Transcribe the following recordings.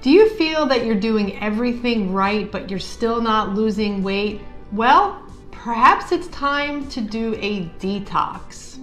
Do you feel that you're doing everything right, but you're still not losing weight? Well, perhaps it's time to do a detox.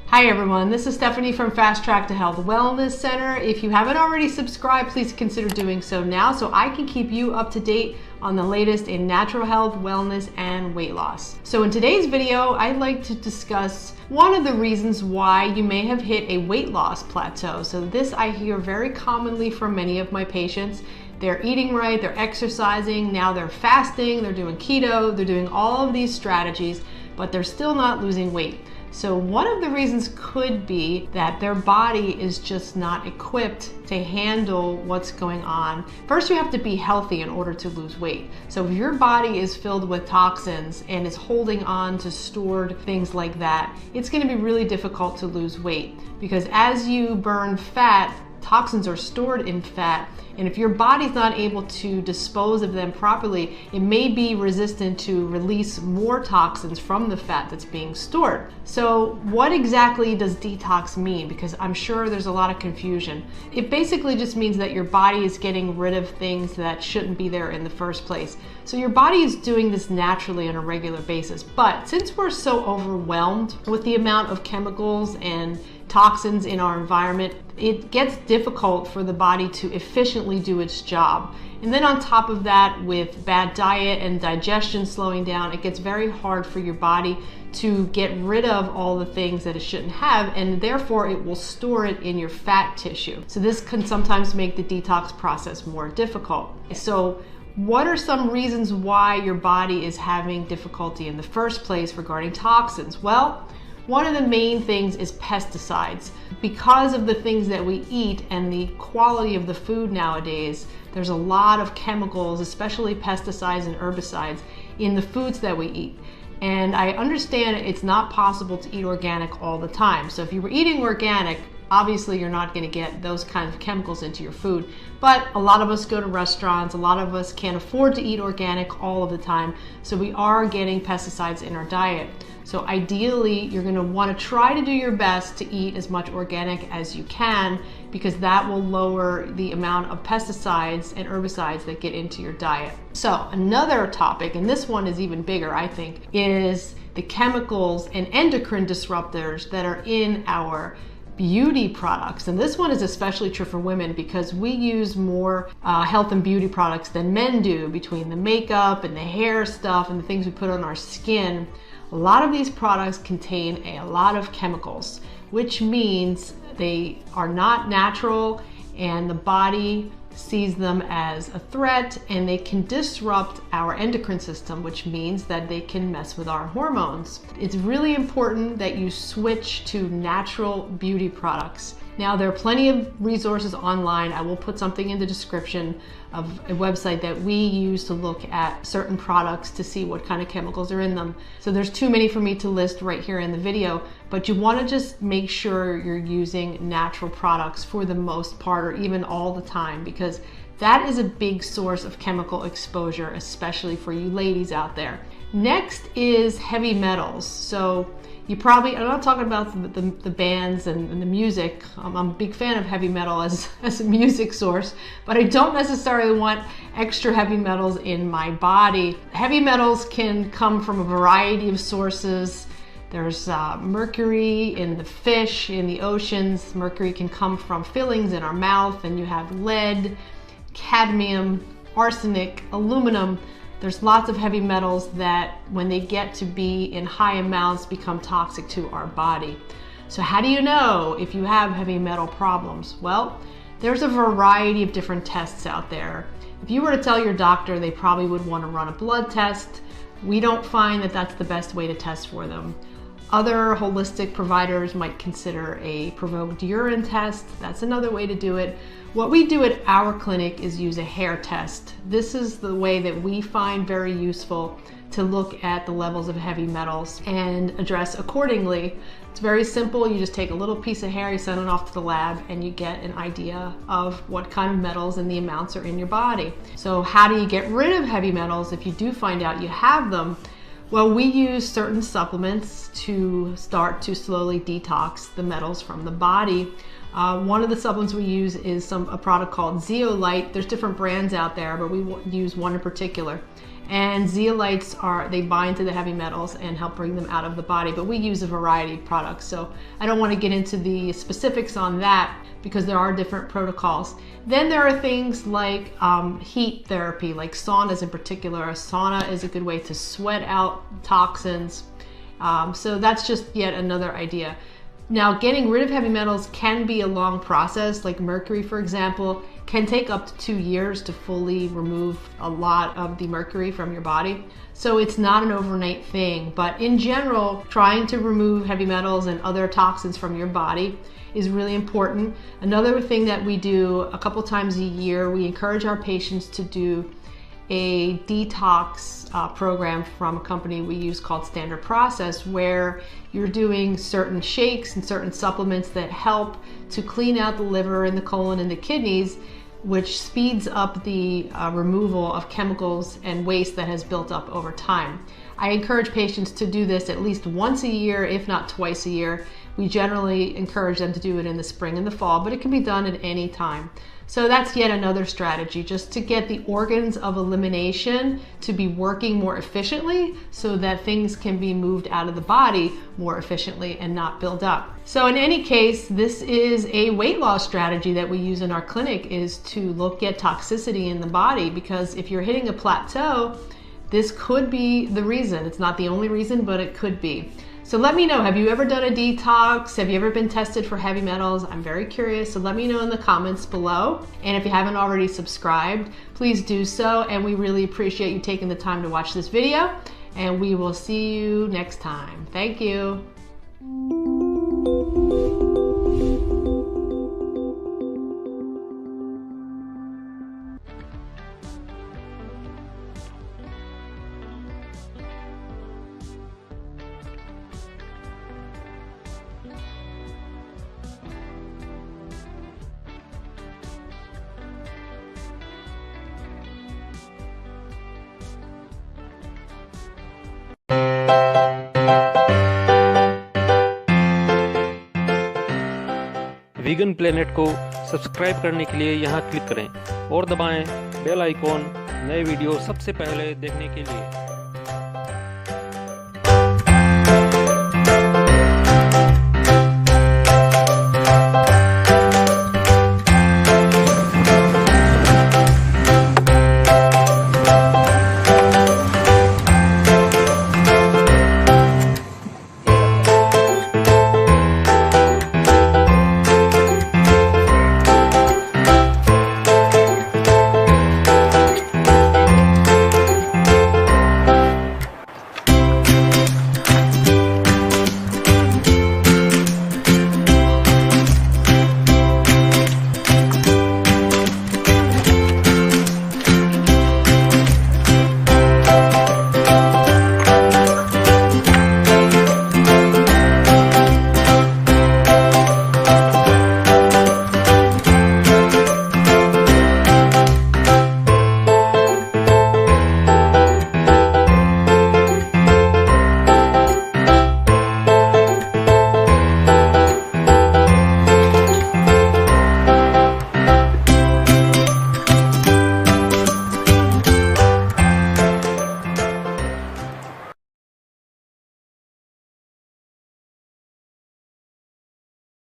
Hi everyone, this is Stephanie from Fast Track to Health Wellness Center. If you haven't already subscribed, please consider doing so now so I can keep you up to date on the latest in natural health, wellness, and weight loss. So in today's video, I'd like to discuss one of the reasons why you may have hit a weight loss plateau. So this I hear very commonly from many of my patients. They're eating right, they're exercising, now they're fasting, they're doing keto, they're doing all of these strategies, but they're still not losing weight. So one of the reasons could be that their body is just not equipped to handle what's going on. First, you have to be healthy in order to lose weight. So if your body is filled with toxins and is holding on to stored things like that, it's going to be really difficult to lose weight, because as you burn fat, toxins are stored in fat, and if your body's not able to dispose of them properly, it may be resistant to release more toxins from the fat that's being stored. So what exactly does detox mean? Because I'm sure there's a lot of confusion. It basically just means that your body is getting rid of things that shouldn't be there in the first place. So your body is doing this naturally on a regular basis. But since we're so overwhelmed with the amount of chemicals and toxins in our environment, it gets difficult for the body to efficiently do its job. And then on top of that, with bad diet and digestion slowing down, it gets very hard for your body to get rid of all the things that it shouldn't have, and therefore it will store it in your fat tissue. So this can sometimes make the detox process more difficult. So what are some reasons why your body is having difficulty in the first place regarding toxins? Well, one of the main things is pesticides. Because of the things that we eat and the quality of the food nowadays, there's a lot of chemicals, especially pesticides and herbicides, in the foods that we eat. And I understand it's not possible to eat organic all the time. So if you were eating organic, obviously you're not going to get those kinds of chemicals into your food. But a lot of us go to restaurants, a lot of us can't afford to eat organic all of the time, so we are getting pesticides in our diet. So ideally, you're going to want to try to do your best to eat as much organic as you can, because that will lower the amount of pesticides and herbicides that get into your diet. So another topic, and this one is even bigger, I think, is the chemicals and endocrine disruptors that are in our beauty products. And this one is especially true for women, because we use more health and beauty products than men do, between the makeup and the hair stuff and the things we put on our skin. A lot of these products contain a lot of chemicals, which means they are not natural, and the body sees them as a threat, and they can disrupt our endocrine system, which means that they can mess with our hormones. It's really important that you switch to natural beauty products. Now, there are plenty of resources online. I will put something in the description of a website that we use to look at certain products to see what kind of chemicals are in them. So there's too many for me to list right here in the video, but you want to just make sure you're using natural products for the most part, or even all the time, because that is a big source of chemical exposure, especially for you ladies out there. Next is heavy metals. So you probably, I'm not talking about the bands and the music. I'm a big fan of heavy metal as a music source, but I don't necessarily want extra heavy metals in my body. Heavy metals can come from a variety of sources. There's mercury in the fish, in the oceans. Mercury can come from fillings in our mouth, and you have lead, cadmium, arsenic, aluminum. There's lots of heavy metals that, when they get to be in high amounts, become toxic to our body. So how do you know if you have heavy metal problems? Well, there's a variety of different tests out there. If you were to tell your doctor, they probably would want to run a blood test. We don't find that that's the best way to test for them. Other holistic providers might consider a provoked urine test. That's another way to do it. What we do at our clinic is use a hair test. This is the way that we find very useful to look at the levels of heavy metals and address accordingly. It's very simple. You just take a little piece of hair, you send it off to the lab, and you get an idea of what kind of metals and the amounts are in your body. So how do you get rid of heavy metals if you do find out you have them? Well, we use certain supplements to start to slowly detox the metals from the body. One of the supplements we use is a product called zeolite. There's different brands out there, but we use one in particular. And zeolites they bind to the heavy metals and help bring them out of the body, but we use a variety of products. So I don't want to get into the specifics on that because there are different protocols. Then there are things like heat therapy, like saunas in particular. A sauna is a good way to sweat out toxins. So that's just yet another idea. Now, getting rid of heavy metals can be a long process, like mercury, for example, can take up to 2 years to fully remove a lot of the mercury from your body. So it's not an overnight thing, but in general, trying to remove heavy metals and other toxins from your body is really important. Another thing that we do a couple times a year, we encourage our patients to do a detox program from a company we use called Standard Process, where you're doing certain shakes and certain supplements that help to clean out the liver and the colon and the kidneys, which speeds up the removal of chemicals and waste that has built up over time. I encourage patients to do this at least once a year, if not twice a year. We generally encourage them to do it in the spring and the fall, but it can be done at any time. So that's yet another strategy, just to get the organs of elimination to be working more efficiently so that things can be moved out of the body more efficiently and not build up. So in any case, this is a weight loss strategy that we use in our clinic, is to look at toxicity in the body, because if you're hitting a plateau, this could be the reason. It's not the only reason, but it could be. So let me know, have you ever done a detox? Have you ever been tested for heavy metals? I'm very curious, so let me know in the comments below. And if you haven't already subscribed, please do so. And we really appreciate you taking the time to watch this video. And we will see you next time. Thank you. Vegan planet को subscribe करने के लिए यहाँ click करें और दबाएं bell icon नए video सबसे पहले देखने के लिए।